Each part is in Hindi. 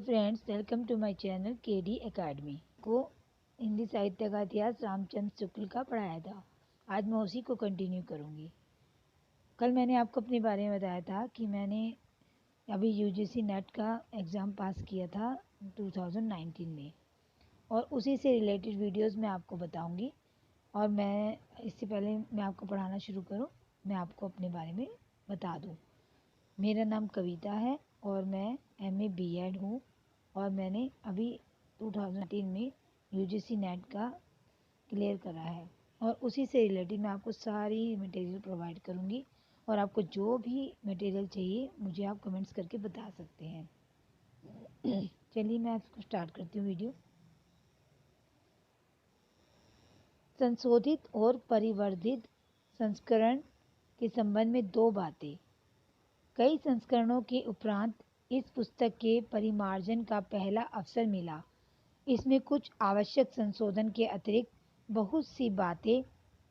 Friends, welcome to my channel KD academy. को हिंदी साहित्य का इतिहास रामचंद्र शुक्ल का पढ़ाया था। आज मैं उसी को कंटिन्यू करूंगी। कल मैंने आपको अपने बारे में बताया था कि मैंने अभी यूजीसी नेट का एग्ज़ाम पास किया था 2019 में, और उसी से रिलेटेड वीडियोस मैं आपको बताऊंगी। और मैं इससे पहले मैं आपको पढ़ाना शुरू करूं, मैं आपको अपने बारे में बता दूं। मेरा नाम कविता है और मैं एमए बीएड हूँ, और मैंने अभी 2018 में यूजीसी नेट का क्लियर करा है। और उसी से रिलेटेड मैं आपको सारी मटेरियल प्रोवाइड करूँगी, और आपको जो भी मटेरियल चाहिए मुझे आप कमेंट्स करके बता सकते हैं। चलिए मैं आपको स्टार्ट करती हूँ वीडियो। संशोधित और परिवर्धित संस्करण के संबंध में दो बातें। कई संस्करणों के उपरांत इस पुस्तक के परिमार्जन का पहला अवसर मिला। इसमें कुछ आवश्यक संशोधन के अतिरिक्त बहुत सी बातें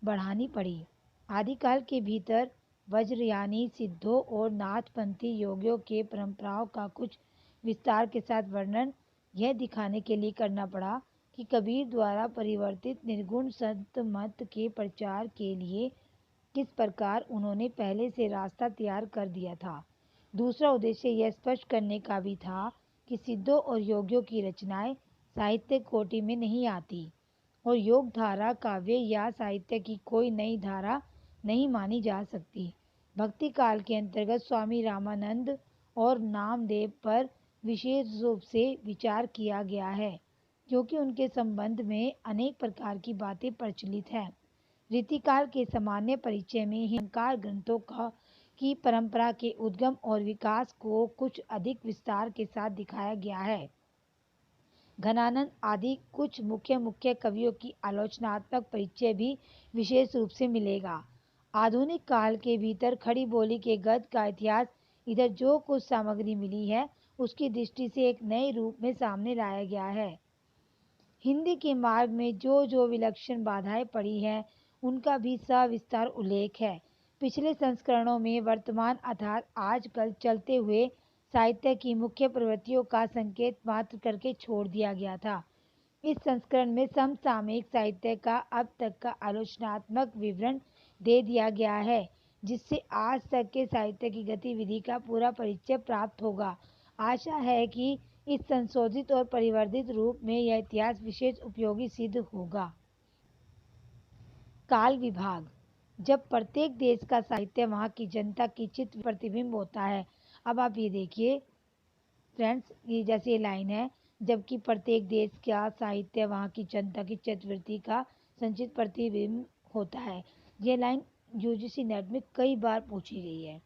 बढ़ानी पड़ी। आदिकाल के भीतर वज्रयानी सिद्धों और नाथपंथी योगियों के परंपराओं का कुछ विस्तार के साथ वर्णन यह दिखाने के लिए करना पड़ा कि कबीर द्वारा परिवर्तित निर्गुण संत मत के प्रचार के लिए किस प्रकार उन्होंने पहले से रास्ता तैयार कर दिया था। दूसरा उद्देश्य यह स्पष्ट करने का भी था कि सिद्धों और योगियों की रचनाएं साहित्य कोटि में नहीं आती, और योग धारा काव्य या साहित्य की कोई नई धारा नहीं मानी जा सकती। भक्ति काल के अंतर्गत स्वामी रामानंद और नामदेव पर विशेष रूप से विचार किया गया है, क्योंकि उनके संबंध में अनेक प्रकार की बातें प्रचलित हैं। रीतिकाल के सामान्य परिचय में हिंकार ग्रंथों की परंपरा के उद्गम और विकास को कुछ अधिक विस्तार के साथ दिखाया गया है। घनानंद आदि कुछ मुख्य कवियों की आलोचनात्मक परिचय भी विशेष रूप से मिलेगा। आधुनिक काल के भीतर खड़ी बोली के गद्य का इतिहास इधर जो कुछ सामग्री मिली है उसकी दृष्टि से एक नए रूप में सामने लाया गया है। हिंदी के मार्ग में जो विलक्षण बाधाएं पड़ी हैं उनका भी सविस्तार उल्लेख है। पिछले संस्करणों में वर्तमान अर्थात आजकल चलते हुए साहित्य की मुख्य प्रवृत्तियों का संकेत मात्र करके छोड़ दिया गया था। इस संस्करण में समसामयिक साहित्य का अब तक का आलोचनात्मक विवरण दे दिया गया है, जिससे आज तक के साहित्य की गतिविधि का पूरा परिचय प्राप्त होगा। आशा है कि इस संशोधित और परिवर्धित रूप में यह इतिहास विशेष उपयोगी सिद्ध होगा। काल विभाग। जब प्रत्येक देश का साहित्य वहाँ की जनता की चित्त प्रतिबिंब होता है। अब आप ये देखिए फ्रेंड्स, ये जैसे लाइन है, जबकि प्रत्येक देश का साहित्य वहाँ की जनता की चित्तवृत्ति का संचित प्रतिबिंब होता है। ये लाइन यूजीसी नेट में कई बार पूछी गई है।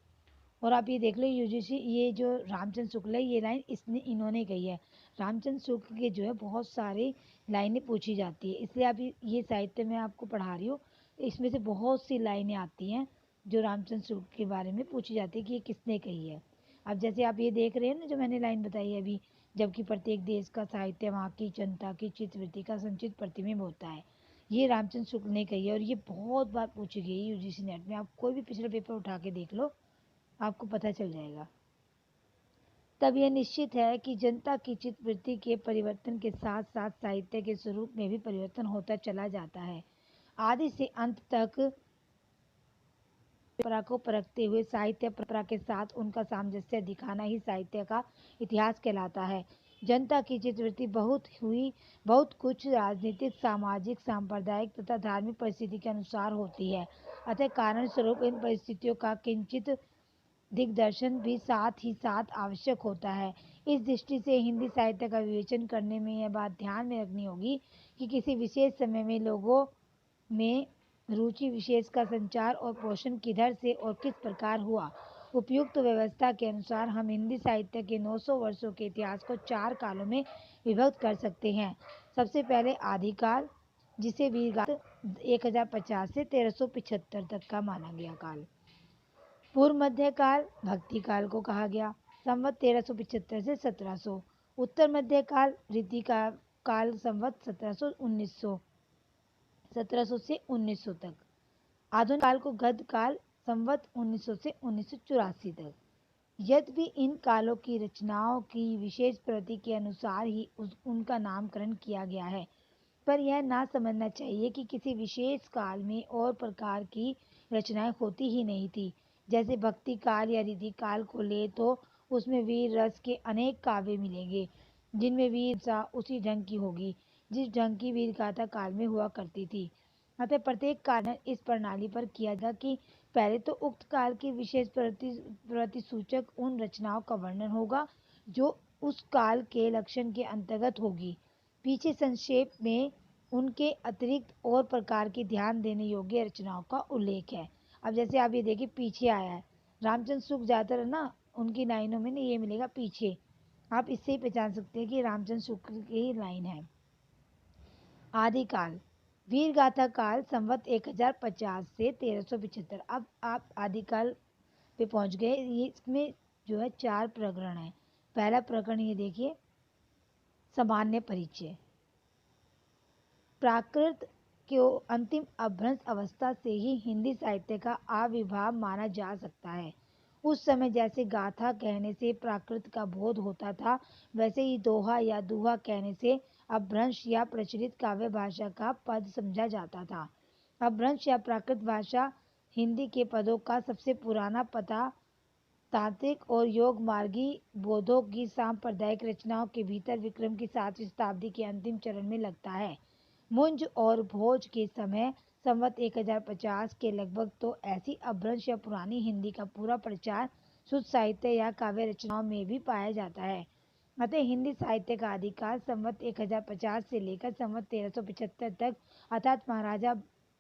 और आप ये देख लो, यूजीसी ये जो रामचंद्र शुक्ल है, ये लाइन इन्होंने कही है। रामचंद्र शुक्ल के जो है बहुत सारे लाइनें पूछी जाती है, इसलिए आप ये साहित्य में आपको पढ़ा रही हूँ। इसमें से बहुत सी लाइनें आती हैं जो रामचंद्र शुक्ल के बारे में पूछी जाती है कि ये किसने कही है। अब जैसे आप ये देख रहे हैं ना, जो मैंने लाइन बताई है अभी, जबकि प्रत्येक देश का साहित्य वहाँ की जनता की चित्तवृत्ति का संचित प्रतिबिंब होता है, ये रामचंद्र शुक्ल ने कही है। और ये बहुत बार पूछी गई है यूजीसी नेट में। आप कोई भी पिछला पेपर उठा के देख लो, आपको पता चल जाएगा। तब यह निश्चित है कि जनता की चित्तवृत्ति के परिवर्तन के साथ साथ साहित्य के स्वरूप में भी परिवर्तन होता चला जाता है। आदि से अंत तक परंपरा को परखते हुए साहित्य परंपरा के साथ उनका सामंजस्य दिखाना ही साहित्य का इतिहास कहलाता है। जनता की चित्तवृत्ति बहुत कुछ राजनीतिक, सामाजिक, सांप्रदायिक तथा धार्मिक परिस्थिति के अनुसार होती है। अतः कारण स्वरूप इन परिस्थितियों का किंचित दिग्दर्शन भी साथ ही साथ आवश्यक होता है। इस दृष्टि से हिंदी साहित्य का विवेचन करने में यह बात ध्यान में रखनी होगी कि किसी विशेष समय में लोगों में रुचि विशेष का संचार और पोषण किधर से और किस प्रकार हुआ। उपयुक्त व्यवस्था के अनुसार हम हिंदी साहित्य के 900 वर्षों के इतिहास को 4 कालों में विभक्त कर सकते हैं। सबसे पहले आदिकाल, जिसे वीरगाथा 1050 से 1375 तक का माना गया काल। पूर्व मध्य काल भक्ति काल को कहा गया, संवत 1375 से 1700। उत्तर मध्य काल रीति का काल, संवत 1700 से 1900 तक। आधुनिक काल को गद्य काल, संवत 1900 से 1984 तक। यद्यपि इन कालों की रचनाओं की विशेष प्रति के अनुसार ही उनका नामकरण किया गया है, पर यह ना समझना चाहिए कि किसी विशेष काल में और प्रकार की रचनाएं होती ही नहीं थी। जैसे भक्ति काल या रीति काल को ले तो उसमें वीर रस के अनेक काव्य मिलेंगे, जिनमें वीर सा उसी ढंग की होगी जिस ढंग की वीर गाथा काल में हुआ करती थी। अतः प्रत्येक कारण इस प्रणाली पर किया था कि पहले तो उक्त काल की विशेष प्रतिसूचक उन रचनाओं का वर्णन होगा जो उस काल के लक्षण के अंतर्गत होगी। पीछे संक्षेप में उनके अतिरिक्त और प्रकार की ध्यान देने योग्य रचनाओं का उल्लेख है। अब जैसे आप ये देखिए पीछे आया है, रामचंद्र सुख ज्यादातर ना उनकी लाइनों में ना ये मिलेगा पीछे। आप इससे ही पहचान सकते हैं कि रामचंद्र शुक्ल की लाइन है। आदिकाल वीर गाथा काल संवत 1050 से 1375। अब आप आदिकाल पे पहुंच गए। ये इसमें जो है 4 प्रकरण है। पहला प्रकरण ये देखिए, सामान्य परिचय। प्राकृत को अंतिम अभ्रंश अवस्था से ही हिंदी साहित्य का आविर्भाव माना जा सकता है। उस समय जैसे गाथा कहने से प्राकृत का बोध होता था, वैसे ही दोहा या दुहा कहने से अपभ्रंश या प्रचलित काव्य भाषा का पद समझा जाता था। अपभ्रंश या प्राकृत भाषा हिंदी के पदों का सबसे पुराना पता तांत्रिक और योग मार्गी बोधों की सांप्रदायिक रचनाओं के भीतर विक्रम की 7वीं शताब्दी के अंतिम चरण में लगता है। मुंज और भोज के समय संवत 1050 के लगभग तो ऐसी अपभ्रंश या पुरानी हिंदी का पूरा प्रचार शुद्ध साहित्य या काव्य रचनाओं में भी पाया जाता है। अतः हिंदी साहित्य का आदिकाल संवत 1050 से लेकर संवत 1375 तक, अर्थात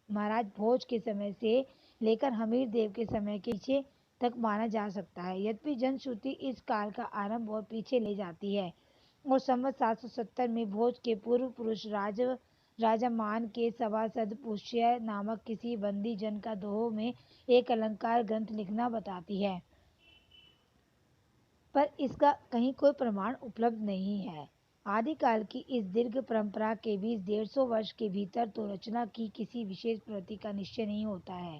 महाराज भोज के समय से लेकर हमीर देव के समय के पीछे तक माना जा सकता है। यद्यपि जनश्रुति इस काल का आरंभ और पीछे ले जाती है और संवत 770 में भोज के पूर्व पुरुष राजा मान के सभासद पुष्य नामक किसी बंदी जन का दोहों में एक अलंकार ग्रंथ लिखना बताती है, पर इसका कहीं कोई प्रमाण उपलब्ध नहीं है। आदिकाल की इस दीर्घ परंपरा के बीच 150 वर्ष के भीतर तो रचना की किसी विशेष प्रवृत्ति का निश्चय नहीं होता है।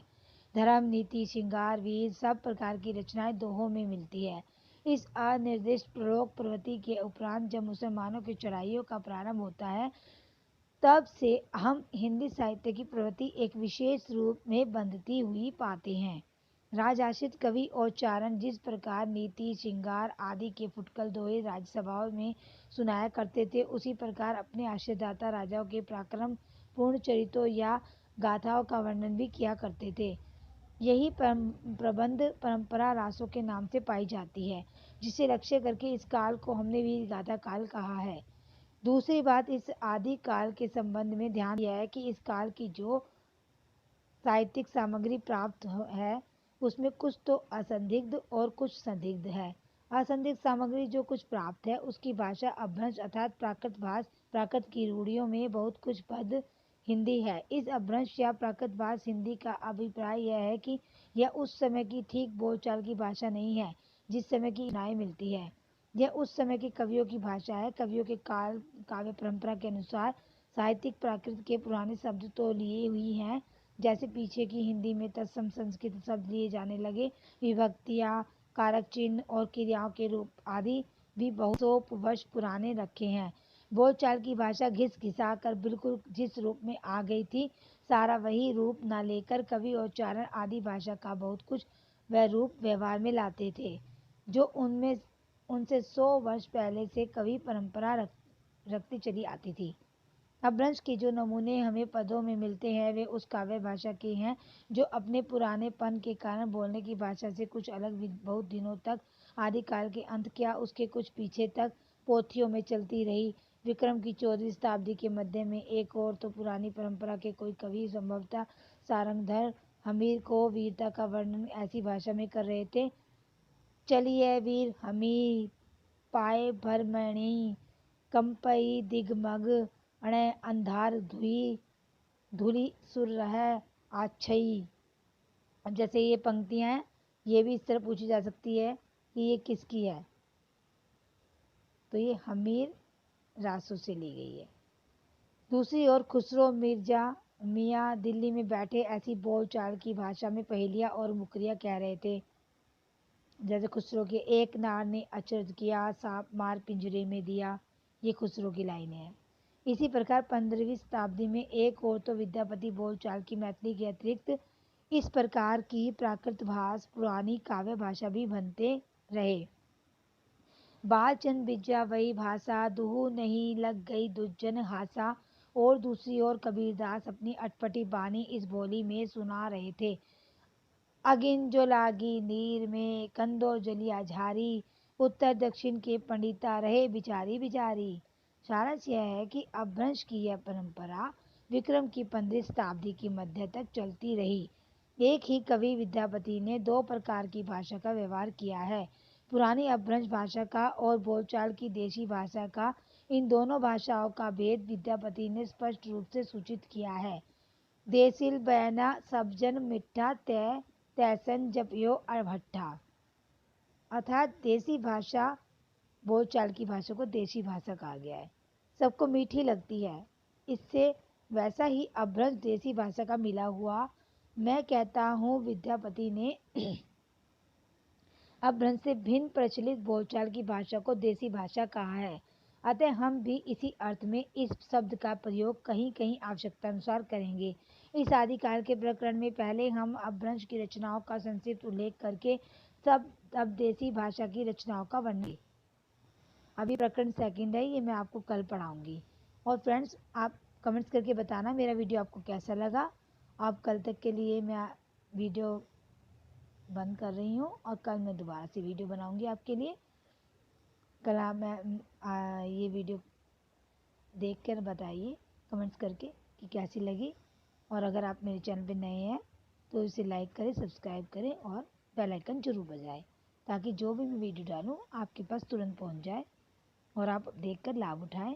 धर्म, नीति, श्रृंगार, वीर सब प्रकार की रचनाएं दोहों में मिलती है। इस अनिर्दिष्ट प्रलोक प्रवृत्ति के उपरांत जब मुसलमानों की चढ़ाइयों का प्रारंभ होता है, तब से हम हिंदी साहित्य की प्रवृत्ति एक विशेष रूप में बंधती हुई पाते हैं। राजाश्रित कवि और चारण जिस प्रकार नीति, श्रृंगार आदि के फुटकल दोहे राज्यसभाओं में सुनाया करते थे, उसी प्रकार अपने आश्रयदाता राजाओं के पराक्रम पूर्ण चरित्रों या गाथाओं का वर्णन भी किया करते थे। यही प्रबंध परंपरा रासों के नाम से पाई जाती है, जिसे लक्ष्य करके इस काल को हमने वीर गाथा काल कहा है। दूसरी बात, इस आदि काल के संबंध में ध्यान दिया है कि इस काल की जो साहित्यिक सामग्री प्राप्त है, उसमें कुछ तो असंदिग्ध और कुछ संदिग्ध है। असंदिग्ध सामग्री जो कुछ प्राप्त है, उसकी भाषा अपभ्रंश अर्थात प्राकृत की रूढ़ियों में बहुत कुछ पद हिंदी है। इस अपभ्रंश या प्राकृतभाष हिंदी का अभिप्राय यह है कि यह उस समय की ठीक बोलचाल की भाषा नहीं है जिस समय की रचनाएं मिलती है। यह उस समय के कवियों की भाषा है। कवियों के काल काव्य परंपरा के अनुसार साहित्यिक प्राकृत के पुराने शब्द तो लिए हुई हैं, जैसे पीछे की हिंदी में तत्सम संस्कृत शब्द लिए जाने लगे, विभक्तियां, कारक चिन्ह और क्रियाओं के रूप आदि भी बहुत सौ वर्ष पुराने रखे हैं। बोलचाल की भाषा घिस घिसा कर बिल्कुल जिस रूप में आ गई थी, सारा वही रूप न लेकर कवि और चारण आदि भाषा का बहुत कुछ वह रूप व्यवहार में लाते थे, जो उनमें उनसे 100 वर्ष पहले से कवि परंपरा रखती चली आती थी। अपभ्रंश के जो नमूने हमें पदों में मिलते हैं, वे उस काव्य भाषा के हैं जो अपने पुरानेपन के कारण बोलने की भाषा से कुछ अलग बहुत दिनों तक, आदिकाल के अंत क्या उसके कुछ पीछे तक पोथियों में चलती रही। विक्रम की 14वीं शताब्दी के मध्य में एक और तो पुरानी परंपरा के कोई कवि, संभवतः सारंगधर, हमीर को वीरता का वर्णन ऐसी भाषा में कर रहे थे। चलिए वीर हमीर पाए भरमणि, कंपई दिगमग, अण अंधार धुई, धुली सुर रह आछई। अब जैसे ये पंक्तियां हैं, ये भी इस तरह पूछी जा सकती है कि ये किसकी है, तो ये हमीर रासों से ली गई है। दूसरी ओर खुसरो मिर्जा मियाँ दिल्ली में बैठे ऐसी बोलचाल की भाषा में पहेलियां और मुकरियां कह रहे थे। जैसे खुसरो के एक नार ने अचरज किया, सांप मार पिंजरे में दिया, ये खुसरो की लाइनें हैं। इसी प्रकार 15वीं शताब्दी में एक और तो विद्यापति बोलचाल की मैथिली के अतिरिक्त इस प्रकार की प्राकृत भाष पुरानी काव्य भाषा भी बनते रहे। बालचंद बिज्जा वही भाषा, दुहु नहीं लग गई दुज्जन हासा। और दूसरी ओर कबीरदास अपनी अटपटी बानी इस बोली में सुना रहे थे। अगिन जो लागी नीर में, कंदो जलिया झारी, उत्तर दक्षिण के पंडिता रहे बिचारी बिचारी। सारांश यह है कि अपभ्रंश की यह परंपरा विक्रम की 15वीं शताब्दी की मध्य तक चलती रही। एक ही कवि विद्यापति ने दो प्रकार की भाषा का व्यवहार किया है, पुरानी अपभ्रंश भाषा का और बोलचाल की देशी भाषा का। इन दोनों भाषाओं का भेद विद्यापति ने स्पष्ट रूप से सूचित किया है। देसिल बयाना सब जन मिठा तय तैसन जपियो अड़भट्ठा। अर्थात देसी भाषा बोलचाल की भाषा को देशी भाषा कहा गया है, सबको मीठी लगती है। इससे वैसा ही अपभ्रंश देसी भाषा का मिला हुआ। मैं कहता हूँ विद्यापति ने अपभ्रंश से भिन्न प्रचलित बोलचाल की भाषा को देसी भाषा कहा है। अतः हम भी इसी अर्थ में इस शब्द का प्रयोग कहीं कहीं आवश्यकता अनुसार करेंगे। इस आदिकाल के प्रकरण में पहले हम अपभ्रंश की रचनाओं का संक्षिप्त उल्लेख करके सब अब देसी भाषा की रचनाओं का वर्णन। अभी प्रकरण सेकंड है, ये मैं आपको कल पढ़ाऊंगी। और फ्रेंड्स, आप कमेंट्स करके बताना मेरा वीडियो आपको कैसा लगा। आप कल तक के लिए मैं वीडियो बंद कर रही हूँ और कल मैं दोबारा से वीडियो बनाऊंगी आपके लिए। कल आप ये वीडियो देख कर बताइए कमेंट्स करके कि कैसी लगी। और अगर आप मेरे चैनल पे नए हैं तो इसे लाइक करें, सब्सक्राइब करें और बेल आइकन जरूर बजाएं, ताकि जो भी मैं वीडियो डालूँ आपके पास तुरंत पहुंच जाए और आप देखकर लाभ उठाएं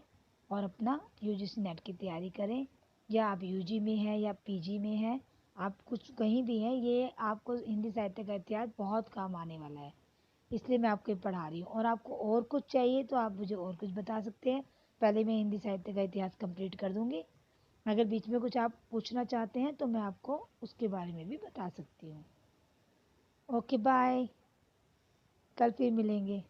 और अपना यूजीसी नेट की तैयारी करें। या आप यूजी में हैं या पीजी में हैं, आप कुछ कहीं भी हैं, ये आपको हिंदी साहित्य का इतिहास बहुत काम आने वाला है, इसलिए मैं आपको पढ़ा रही हूँ। और आपको और कुछ चाहिए तो आप मुझे और कुछ बता सकते हैं, पहले मैं हिंदी साहित्य का इतिहास कंप्लीट कर दूँगी। अगर बीच में कुछ आप पूछना चाहते हैं तो मैं आपको उसके बारे में भी बता सकती हूँ। ओके बाय, कल फिर मिलेंगे।